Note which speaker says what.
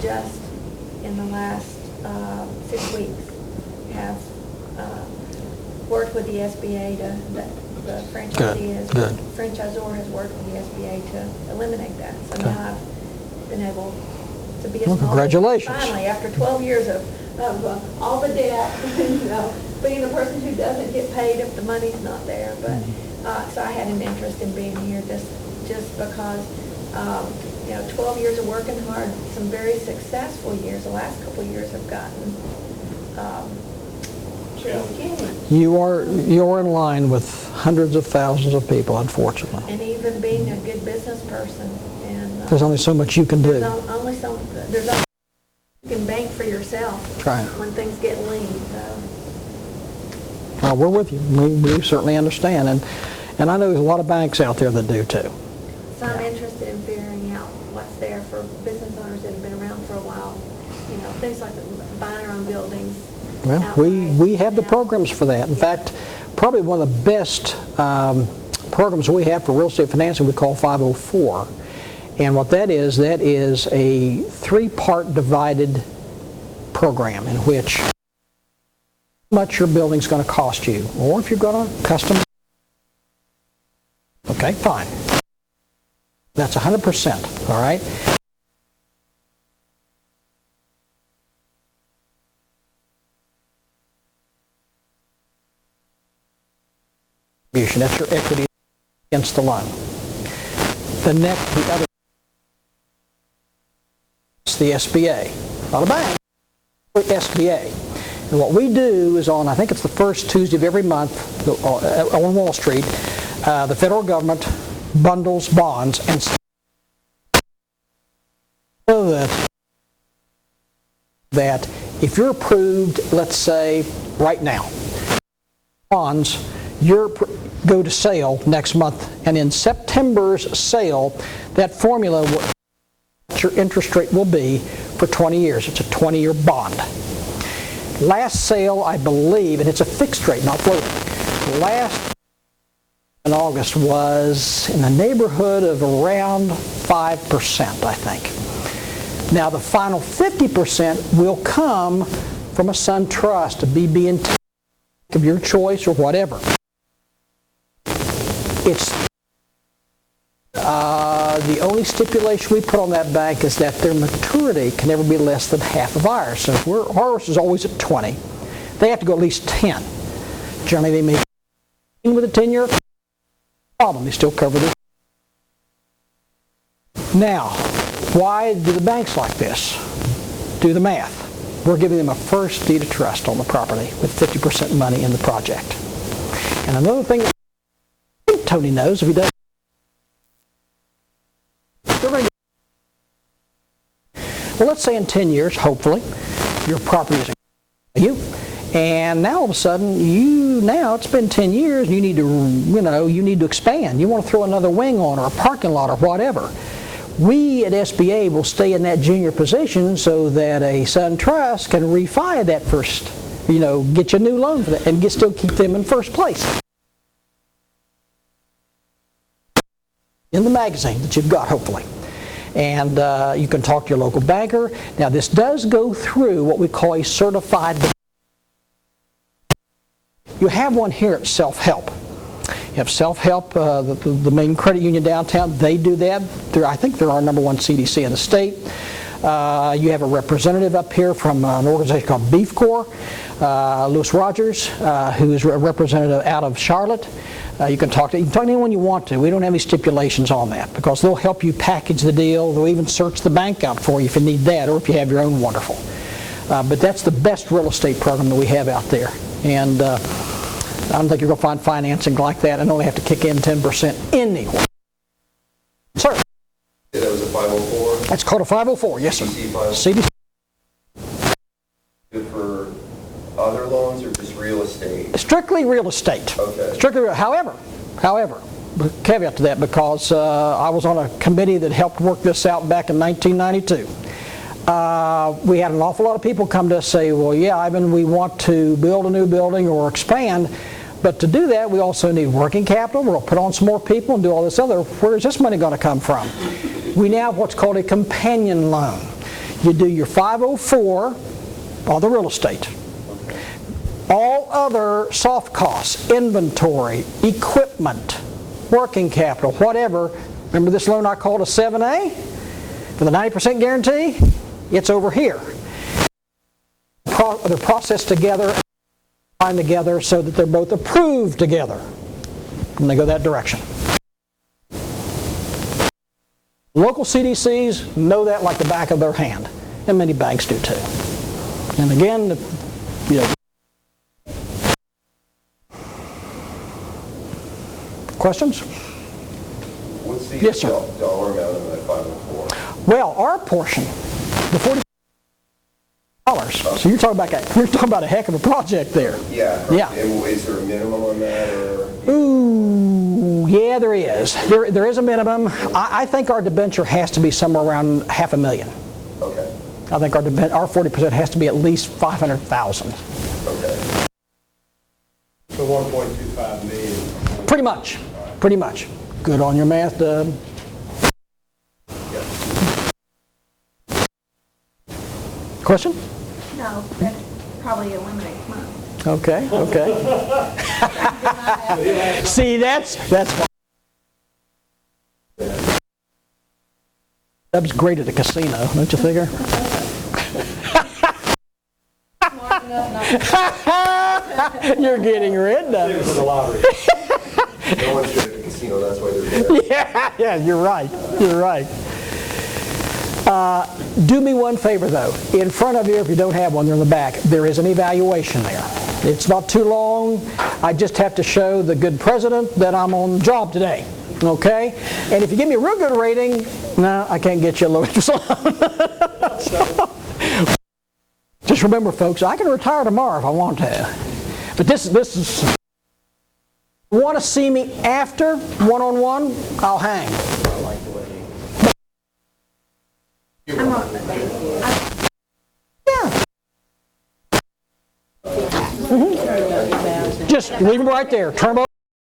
Speaker 1: just in the last 6 weeks have worked with the SBA the franchisor has worked with the SBA to eliminate that. So now I've been able to be a small
Speaker 2: congratulations.
Speaker 1: business finally after 12 years of all the debt, being the person who doesn't get paid if the money's not there. But so I had an interest in being here just because 12 years of working hard, some very successful years. The last couple of years have gotten
Speaker 2: you're in line with hundreds of thousands of people, unfortunately.
Speaker 1: And even being a good business person, and
Speaker 2: there's only so much you can do.
Speaker 1: There's only you can bank for yourself when things get lean. So.
Speaker 2: Well, we're with you. We certainly understand, and I know there's a lot of banks out there that do too.
Speaker 1: So I'm interested in figuring out what's there for business owners that have been around for a while. Things like buying our own buildings.
Speaker 2: Well, we have the programs for that. In fact, probably one of the best programs we have for real estate financing we call 504. And what that is a 3-part divided program in which how much your building's going to cost you, or if you're going to custom. Okay, fine. That's 100%, all right? That's your equity against the loan. The other is the SBA. Not a bank, but SBA. And what we do is I think it's the first Tuesday of every month on Wall Street, the federal government bundles bonds and so that if you're approved, let's say right now, bonds, go to sale next month, and in September's sale, that formula, what your interest rate will be for 20 years. It's a 20-year bond. Last sale, I believe, and it's a fixed rate, not floating. Last in August was in the neighborhood of around 5%, I think. Now, the final 50% will come from a Sun Trust, a BB&T of your choice or whatever. It's the only stipulation we put on that bank is that their maturity can never be less than half of ours. So if ours is always at 20, they have to go at least 10. Generally, they may be with a 10-year problem. They still cover this. Now, why do the banks like this? Do the math. We're giving them a first deed of trust on the property with 50% money in the project. And another thing Tony knows, if he doesn't, well, let's say in 10 years, hopefully, your property is you, and now all of a sudden, now it's been 10 years, you need to expand. You want to throw another wing on, or a parking lot, or whatever. We at SBA will stay in that junior position so that a Sun Trust can refi that first, get you a new loan for that, and still keep them in first place. In the magazine that you've got, hopefully. And you can talk to your local banker. Now, this does go through what we call a certified. You have one here at Self-Help. You have Self-Help, the main credit union downtown. They do that. I think they're our #1 CDC in the state. You have a representative up here from an organization called Beef Corps, Louis Rogers, who is a representative out of Charlotte. You can talk to anyone you want to. We don't have any stipulations on that because they'll help you package the deal. They'll even search the bank out for you if you need that, or if you have your own wonderful. But that's the best real estate program that we have out there. And I don't think you're going to find financing like that and only have to kick in 10% anyway. Sir?
Speaker 3: That was a 504?
Speaker 2: That's called a 504, yes, sir. CDC.
Speaker 3: Good for other loans or just real estate?
Speaker 2: Strictly real estate.
Speaker 3: Okay.
Speaker 2: Strictly real. However, caveat to that, because I was on a committee that helped work this out back in 1992. We had an awful lot of people come to us say, well, yeah, Ivan, we want to build a new building or expand, but to do that, we also need working capital. We'll put on some more people and do all this other. Where is this money going to come from? We now have what's called a companion loan. You do your 504, all the real estate. All other soft costs, inventory, equipment, working capital, whatever. Remember this loan I called a 7A? For the 90% guarantee? It's over here. They're processed together, together so that they're both approved together. And they go that direction. Local CDCs know that like the back of their hand, and many banks do too. And again, questions?
Speaker 3: What's the
Speaker 2: Yes, sir.
Speaker 3: dollar amount of that 504?
Speaker 2: Well, our portion, the $40. So you're talking about a heck of a project there.
Speaker 3: Yeah.
Speaker 2: Yeah.
Speaker 3: And is there a minimum on that, or?
Speaker 2: Ooh, yeah, there is. There is a minimum. I think our debenture has to be somewhere around $500,000.
Speaker 3: Okay.
Speaker 2: I think our 40% has to be at least $500,000.
Speaker 3: Okay.
Speaker 4: So 1.25 million.
Speaker 2: Pretty much. Pretty much. Good on your math, Doug. Question?
Speaker 1: No, that probably eliminates mine.
Speaker 2: Okay, okay. See, that's Doug's great at a casino, don't you figure? You're getting rid of it.
Speaker 4: The lottery.
Speaker 3: No one's good at the casino, that's why they're there.
Speaker 2: Yeah, you're right. You're right. Do me one favor, though. In front of you, if you don't have one, they're in the back, there is an evaluation there. It's not too long. I just have to show the good president that I'm on the job today. Okay? And if you give me a real good rating, no, I can't get you a low interest loan. Just remember, folks, I can retire tomorrow if I want to. But this is... Want to see me after one-on-one? I'll hang.
Speaker 1: I'm on the
Speaker 2: Yeah. Just leave them right there. Turn them over.